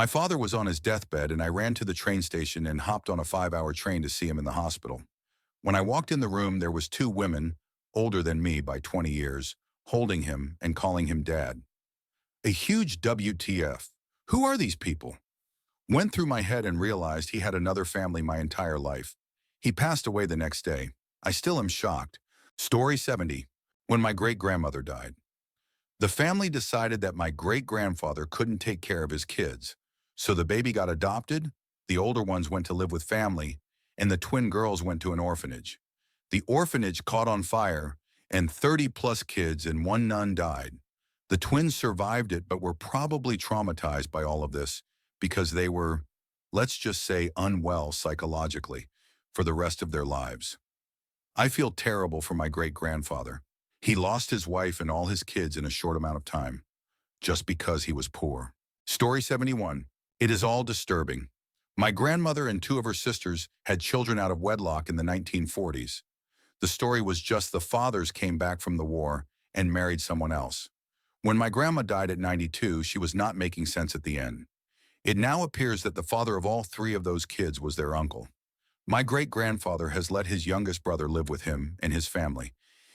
My father was on his deathbed, and I ran to the train station and hopped on a 5-hour train to see him in the hospital. When I walked in the room, there was two women, older than me by 20 years, holding him and calling him Dad. A huge WTF. Who are these people? Went through my head and realized he had another family my entire life. He passed away the next day. I still am shocked. Story 70. When my great-grandmother died. The family decided that my great-grandfather couldn't take care of his kids, so the baby got adopted, the older ones went to live with family, and the twin girls went to an orphanage. The orphanage caught on fire, and 30-plus kids and one nun died. The twins survived it but were probably traumatized by all of this because they were, let's just say, unwell psychologically for the rest of their lives. I feel terrible for my great-grandfather. He lost his wife and all his kids in a short amount of time, just because he was poor. Story 71. It is all disturbing. My grandmother and two of her sisters had children out of wedlock in the 1940s. The story was just the fathers came back from the war and married someone else. When my grandma died at 92, she was not making sense at the end. It now appears that the father of all three of those kids was their uncle. My great-grandfather has let his youngest brother live with him and his family.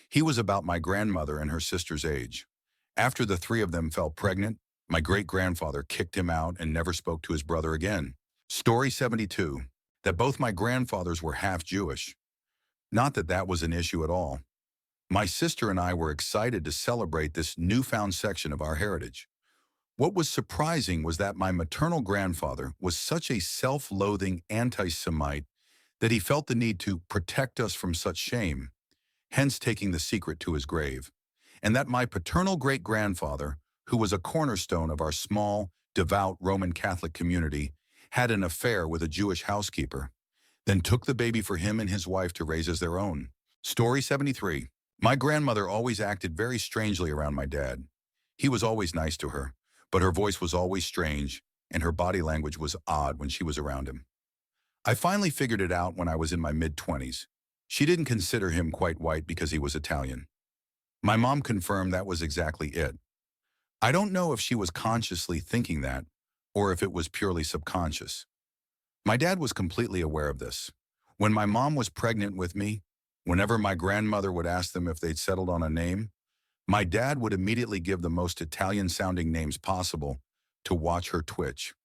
He was about my grandmother and her sister's age. After the three of them fell pregnant, my great-grandfather kicked him out and never spoke to his brother again. Story 72. That both my grandfathers were half Jewish. Not that that was an issue at all. My sister and I were excited to celebrate this newfound section of our heritage. What was surprising was that my maternal grandfather was such a self-loathing anti-Semite that he felt the need to protect us from such shame, hence taking the secret to his grave, and that my paternal great-grandfather, who was a cornerstone of our small, devout Roman Catholic community, had an affair with a Jewish housekeeper, then took the baby for him and his wife to raise as their own. Story 73. My grandmother always acted very strangely around my dad. He was always nice to her, but her voice was always strange, and her body language was odd when she was around him. I finally figured it out when I was in my mid-20s. She didn't consider him quite white because he was Italian. My mom confirmed that was exactly it. I don't know if she was consciously thinking that, or if it was purely subconscious. My dad was completely aware of this. When my mom was pregnant with me, whenever my grandmother would ask them if they'd settled on a name, my dad would immediately give the most Italian-sounding names possible to watch her twitch.